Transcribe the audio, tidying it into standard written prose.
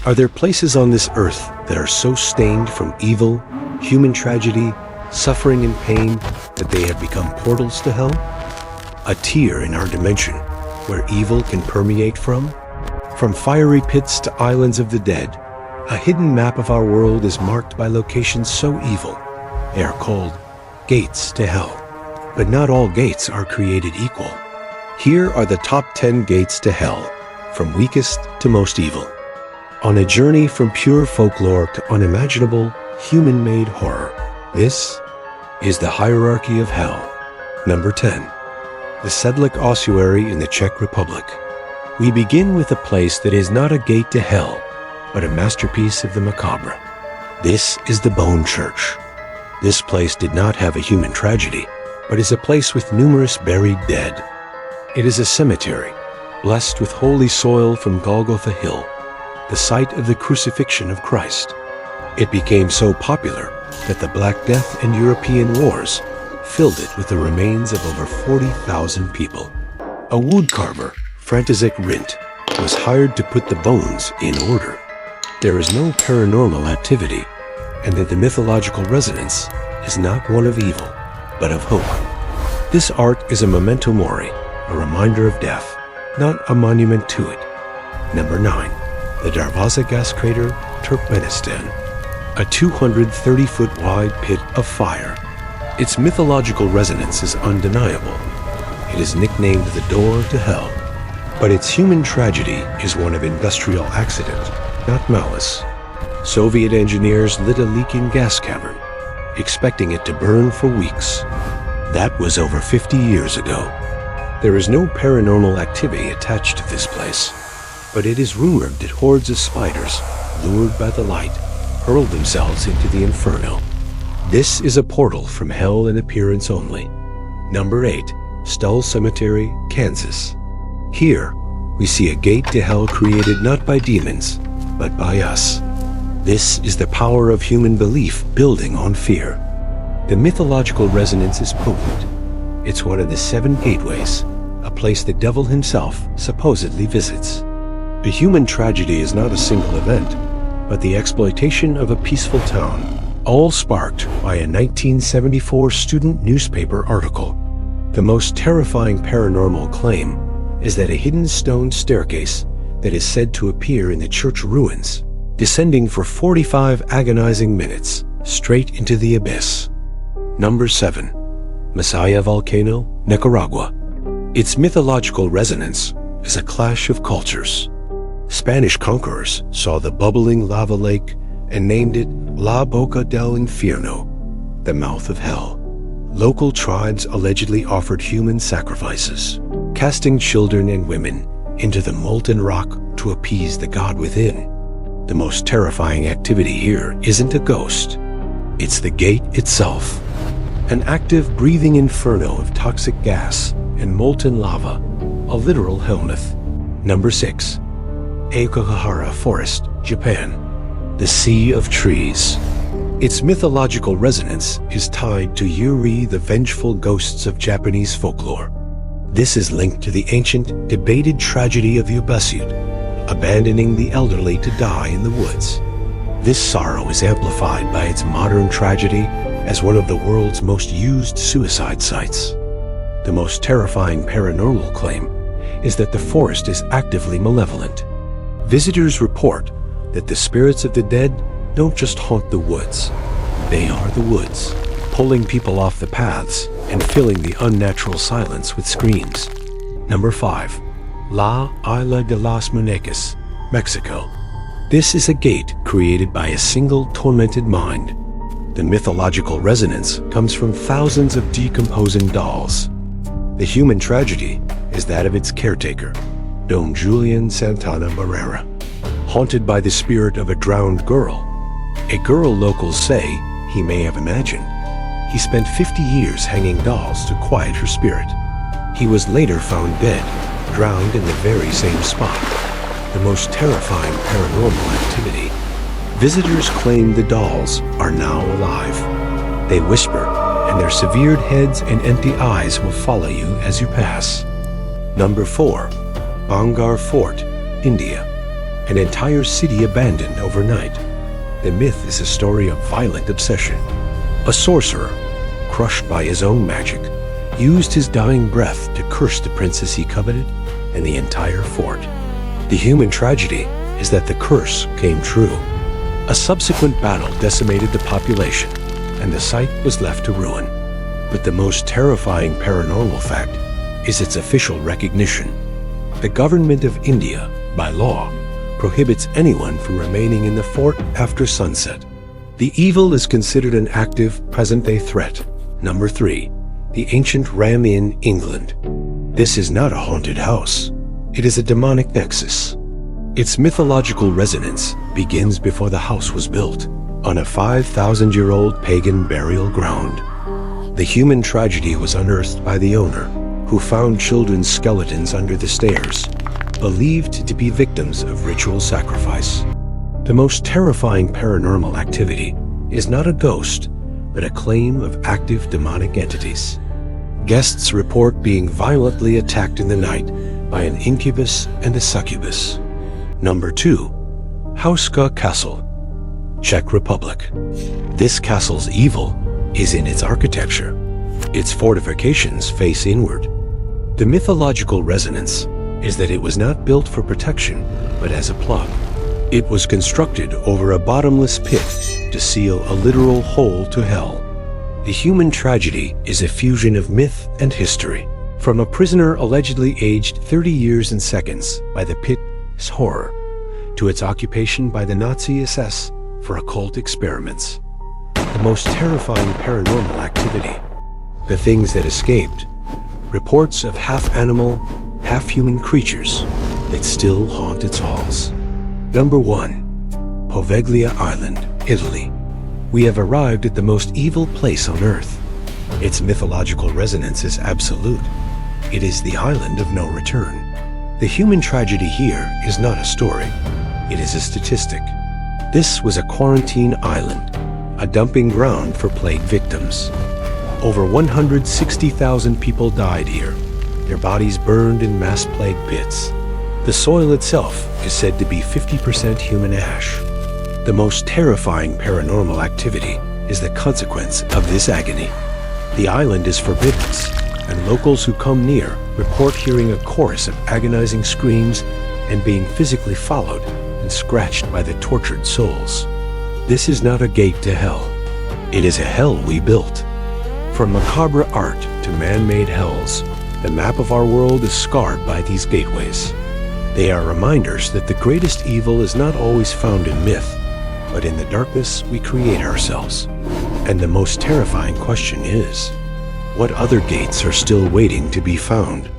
Are there places on this earth that are so stained from evil, human tragedy, suffering and pain that they have become portals to hell? A tier in our dimension where evil can permeate from? From fiery pits to islands of the dead, a hidden map of our world is marked by locations so evil. They are called gates to hell. But not all gates are created equal. Here are the top 10 gates to hell, from weakest to most evil. On a journey from pure folklore to unimaginable, human-made horror, this is the hierarchy of hell. Number 10. The Sedlec Ossuary in the Czech Republic. We begin with a place that is not a gate to hell, but a masterpiece of the macabre. This is the Bone Church. This place did not have a human tragedy, but is a place with numerous buried dead. It is a cemetery, blessed with holy soil from Golgotha Hill, the site of the crucifixion of Christ. It became so popular that the Black Death and European wars filled it with the remains of over 40,000 people. A woodcarver, František Rint, was hired to put the bones in order. There is no paranormal activity, and that the mythological resonance is not one of evil, but of hope. This art is a memento mori, a reminder of death, not a monument to it. Number 9. The Darvaza gas crater, Turkmenistan. A 230-foot wide pit of fire. Its mythological resonance is undeniable. It is nicknamed the door to hell. But its human tragedy is one of industrial accident, not malice. Soviet engineers lit a leaking gas cavern, expecting it to burn for weeks. That was over 50 years ago. There is no paranormal activity attached to this place, but it is rumored that hordes of spiders, lured by the light, hurled themselves into the inferno. This is a portal from hell in appearance only. Number 8. Stull Cemetery, Kansas. Here, we see a gate to hell created not by demons, but by us. This is the power of human belief building on fear. The mythological resonance is potent. It's one of the 7 gateways, a place the devil himself supposedly visits. The human tragedy is not a single event, but the exploitation of a peaceful town, all sparked by a 1974 student newspaper article. The most terrifying paranormal claim is that a hidden stone staircase that is said to appear in the church ruins, descending for 45 agonizing minutes straight into the abyss. Number 7. Masaya Volcano, Nicaragua. Its mythological resonance is a clash of cultures. Spanish conquerors saw the bubbling lava lake and named it La Boca del Infierno, the mouth of hell. Local tribes allegedly offered human sacrifices, casting children and women into the molten rock to appease the god within. The most terrifying activity here isn't a ghost. It's the gate itself. An active, breathing inferno of toxic gas and molten lava, a literal hellmouth. Number 6. Aokigahara Forest, Japan. The Sea of Trees. Its mythological resonance is tied to Yuri, the vengeful ghosts of Japanese folklore. This is linked to the ancient, debated tragedy of Ubasut, abandoning the elderly to die in the woods. This sorrow is amplified by its modern tragedy as one of the world's most used suicide sites. The most terrifying paranormal claim is that the forest is actively malevolent. Visitors report that the spirits of the dead don't just haunt the woods. They are the woods, pulling people off the paths and filling the unnatural silence with screams. Number 5. La Isla de las Muñecas, Mexico. This is a gate created by a single tormented mind. The mythological resonance comes from thousands of decomposing dolls. The human tragedy is that of its caretaker, Don Julian Santana Barrera, haunted by the spirit of a drowned girl. A girl locals say he may have imagined. He spent 50 years hanging dolls to quiet her spirit. He was later found dead, drowned in the very same spot. The most terrifying paranormal activity. Visitors claim the dolls are now alive. They whisper, and their severed heads and empty eyes will follow you as you pass. Number 4. Bangar Fort, India. an entire city abandoned overnight. The myth is a story of violent obsession. A sorcerer, crushed by his own magic, used his dying breath to curse the princess he coveted and the entire fort. The human tragedy is that the curse came true. A subsequent battle decimated the population, and the site was left to ruin. But the most terrifying paranormal fact is its official recognition. The government of India, by law, prohibits anyone from remaining in the fort after sunset. The evil is considered an active, present-day threat. Number 3. The ancient Ram Inn, England. This is not a haunted house. It is a demonic nexus. Its mythological resonance begins before the house was built, on a 5,000-year-old pagan burial ground. The human tragedy was unearthed by the owner, who found children's skeletons under the stairs, believed to be victims of ritual sacrifice. The most terrifying paranormal activity is not a ghost, but a claim of active demonic entities. Guests report being violently attacked in the night by an incubus and a succubus. Number 2. Houska Castle, Czech Republic. This castle's evil is in its architecture. Its fortifications face inward. The mythological resonance is that it was not built for protection, but as a plot. It was constructed over a bottomless pit to seal a literal hole to hell. The human tragedy is a fusion of myth and history. From a prisoner allegedly aged 30 years and seconds by the pit's horror, to its occupation by the Nazi SS for occult experiments. The most terrifying paranormal activity, the things that escaped, reports of half-animal, half-human creatures that still haunt its halls. Number 1. Poveglia Island, Italy. We have arrived at the most evil place on Earth. Its mythological resonance is absolute. It is the island of no return. The human tragedy here is not a story. It is a statistic. This was a quarantine island, a dumping ground for plague victims. Over 160,000 people died here, their bodies burned in mass plague pits. The soil itself is said to be 50% human ash. The most terrifying paranormal activity is the consequence of this agony. The island is forbidden, and locals who come near report hearing a chorus of agonizing screams and being physically followed and scratched by the tortured souls. This is not a gate to hell. It is a hell we built. From macabre art to man-made hells, the map of our world is scarred by these gateways. They are reminders that the greatest evil is not always found in myth, but in the darkness we create ourselves. And the most terrifying question is, what other gates are still waiting to be found?